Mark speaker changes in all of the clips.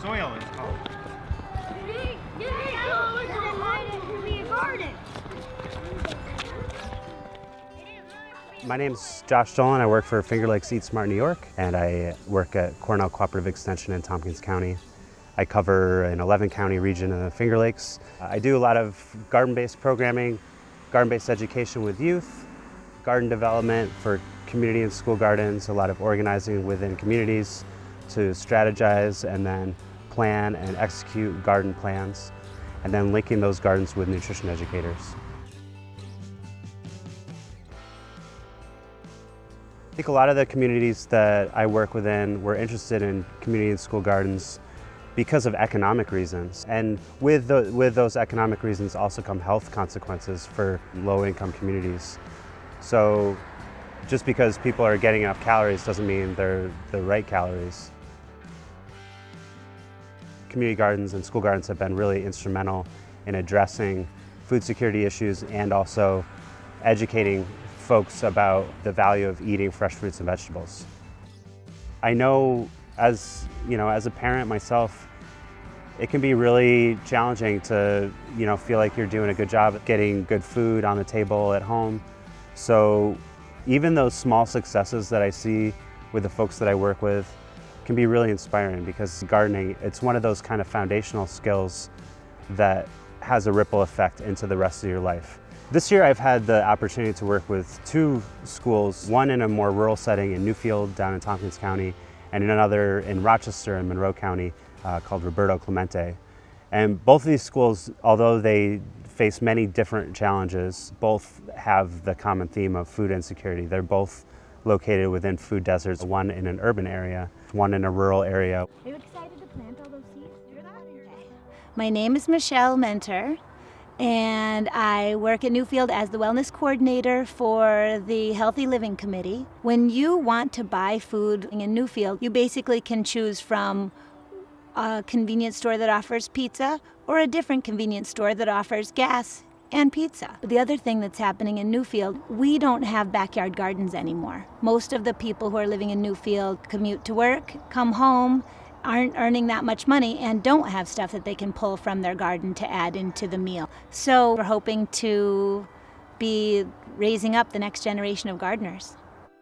Speaker 1: Soil is called.
Speaker 2: My name's Josh Dolan. I work for Finger Lakes Eat Smart New York, and I work at Cornell Cooperative Extension in Tompkins County. I cover an 11-county region of the Finger Lakes. I do a lot of garden-based programming, garden-based education with youth, garden development for community and school gardens, a lot of organizing within communities to strategize and then plan and execute garden plans, and then linking those gardens with nutrition educators. I think a lot of the communities that I work within were interested in community and school gardens because of economic reasons. And with those economic reasons also come health consequences for low-income communities. So just because people are getting enough calories doesn't mean they're the right calories. Community gardens and school gardens have been really instrumental in addressing food security issues and also educating folks about the value of eating fresh fruits and vegetables. I know as a parent myself, it can be really challenging to feel like you're doing a good job at getting good food on the table at home. So even those small successes that I see with the folks that I work with can be really inspiring, because gardening, it's one of those kind of foundational skills that has a ripple effect into the rest of your life. This year I've had the opportunity to work with two schools, one in a more rural setting in Newfield down in Tompkins County, and another in Rochester in Monroe County called Roberto Clemente. And both of these schools, although they face many different challenges, both have the common theme of food insecurity. They're both located within food deserts, one in an urban area, one in a rural area.
Speaker 3: Are you excited to plant all those seeds? My name is Michelle Mentor, and I work at Newfield as the wellness coordinator for the Healthy Living Committee. When you want to buy food in Newfield, you basically can choose from a convenience store that offers pizza or a different convenience store that offers gas and pizza. The other thing that's happening in Newfield, we don't have backyard gardens anymore. Most of the people who are living in Newfield commute to work, come home, aren't earning that much money, and don't have stuff that they can pull from their garden to add into the meal. So we're hoping to be raising up the next generation of gardeners.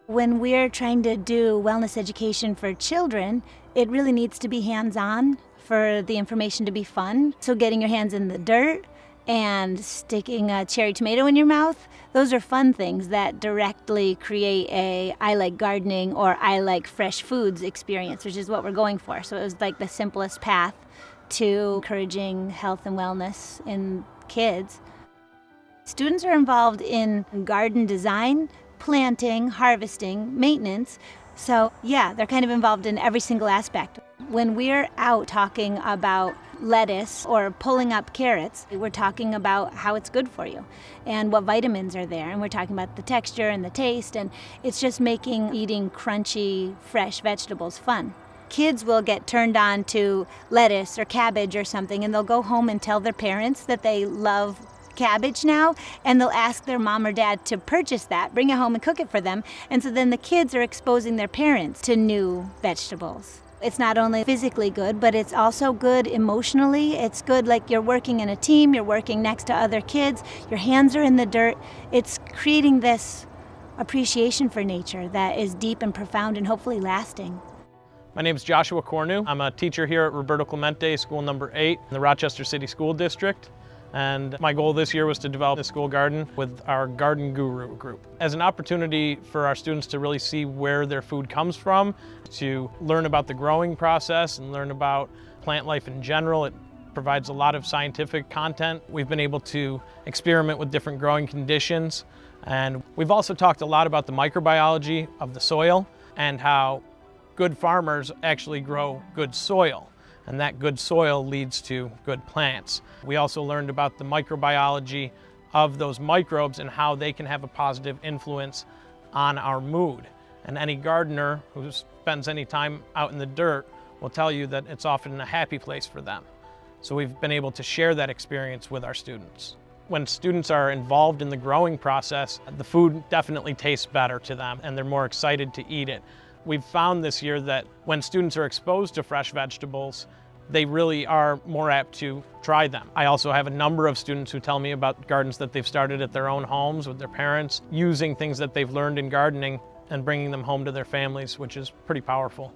Speaker 3: When we're trying to do wellness education for children, it really needs to be hands-on for the information to be fun. So getting your hands in the dirt and sticking a cherry tomato in your mouth, those are fun things that directly create a I like gardening or I like fresh foods experience, which is what we're going for. So it was like the simplest path to encouraging health and wellness in kids. Students are involved in garden design, planting, harvesting, maintenance. So yeah, they're kind of involved in every single aspect. When we're out talking about lettuce or pulling up carrots, we're talking about how it's good for you and what vitamins are there, and we're talking about the texture and the taste, and it's just making eating crunchy, fresh vegetables fun. Kids will get turned on to lettuce or cabbage or something, and they'll go home and tell their parents that they love cabbage now, and they'll ask their mom or dad to purchase that, bring it home and cook it for them, and so then the kids are exposing their parents to new vegetables. It's not only physically good, but it's also good emotionally. It's good like you're working in a team, you're working next to other kids, your hands are in the dirt. It's creating this appreciation for nature that is deep and profound and hopefully lasting.
Speaker 4: My name is Joshua Cornu. I'm a teacher here at Roberto Clemente, school number 8 in the Rochester City School District. And my goal this year was to develop a school garden with our Garden Guru group as an opportunity for our students to really see where their food comes from, to learn about the growing process and learn about plant life in general. It provides a lot of scientific content. We've been able to experiment with different growing conditions, and we've also talked a lot about the microbiology of the soil and how good farmers actually grow good soil. And that good soil leads to good plants. We also learned about the microbiology of those microbes and how they can have a positive influence on our mood. And any gardener who spends any time out in the dirt will tell you that it's often a happy place for them. So we've been able to share that experience with our students. When students are involved in the growing process, the food definitely tastes better to them and they're more excited to eat it. We've found this year that when students are exposed to fresh vegetables, they really are more apt to try them. I also have a number of students who tell me about gardens that they've started at their own homes with their parents, using things that they've learned in gardening and bringing them home to their families, which is pretty powerful.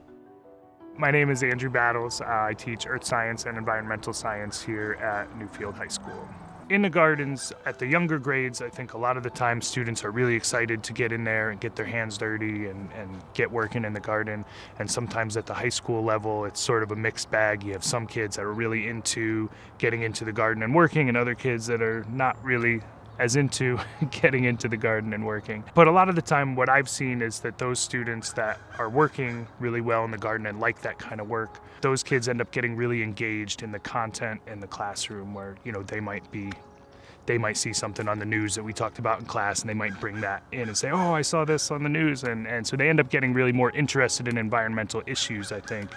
Speaker 1: My name is Andrew Battles. I teach earth science and environmental science here at Newfield High School. In the gardens, at the younger grades, I think a lot of the time students are really excited to get in there and get their hands dirty and get working in the garden. And sometimes at the high school level, it's sort of a mixed bag. You have some kids that are really into getting into the garden and working, and other kids that are not really as into getting into the garden and working. But a lot of the time what I've seen is that those students that are working really well in the garden and like that kind of work, those kids end up getting really engaged in the content in the classroom, where, you know, they might see something on the news that we talked about in class, and they might bring that in and say, oh, I saw this on the news. And so they end up getting really more interested in environmental issues, I think,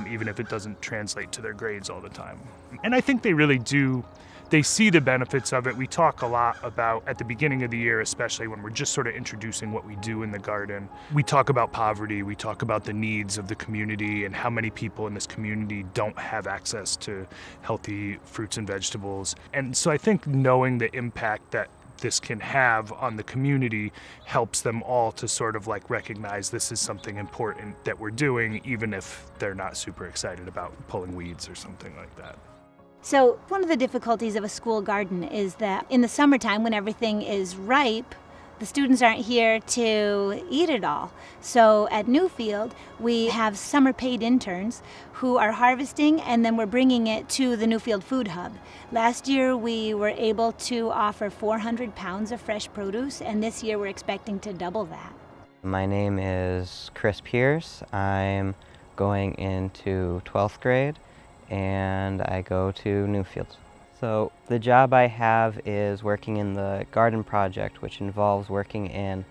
Speaker 1: even if it doesn't translate to their grades all the time. And I think they really do. They see the benefits of it. We talk a lot about, at the beginning of the year, especially when we're just sort of introducing what we do in the garden, we talk about poverty, we talk about the needs of the community and how many people in this community don't have access to healthy fruits and vegetables. And so I think knowing the impact that this can have on the community helps them all to sort of like recognize this is something important that we're doing, even if they're not super excited about pulling weeds or something like that.
Speaker 3: So one of the difficulties of a school garden is that in the summertime, when everything is ripe, the students aren't here to eat it all. So at Newfield, we have summer paid interns who are harvesting, and then we're bringing it to the Newfield Food Hub. Last year, we were able to offer 400 pounds of fresh produce, and this year we're expecting to double that.
Speaker 5: My name is Chris Pierce. I'm going into 12th grade, and I go to Newfield. So the job I have is working in the garden project, which involves working in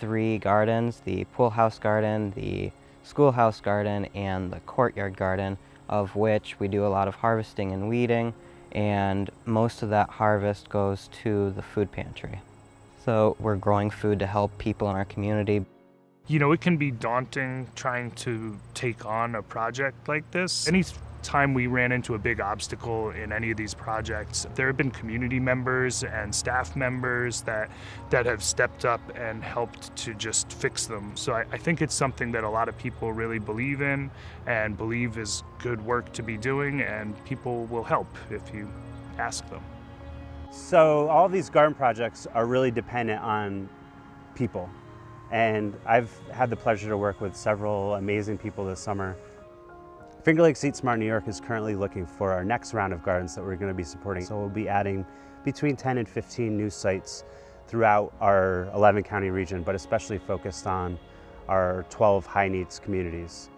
Speaker 5: 3 gardens: the pool house garden, the schoolhouse garden, and the courtyard garden, of which we do a lot of harvesting and weeding, and most of that harvest goes to the food pantry. So we're growing food to help people in our community.
Speaker 1: You know, it can be daunting trying to take on a project like this. Any time we ran into a big obstacle in any of these projects, there have been community members and staff members that have stepped up and helped to just fix them. So I think it's something that a lot of people really believe in and believe is good work to be doing, and people will help if you ask them.
Speaker 2: So all of these garden projects are really dependent on people. And I've had the pleasure to work with several amazing people this summer. Finger Lakes Eat Smart New York is currently looking for our next round of gardens that we're going to be supporting. So we'll be adding between 10 and 15 new sites throughout our 11 county region, but especially focused on our 12 high needs communities.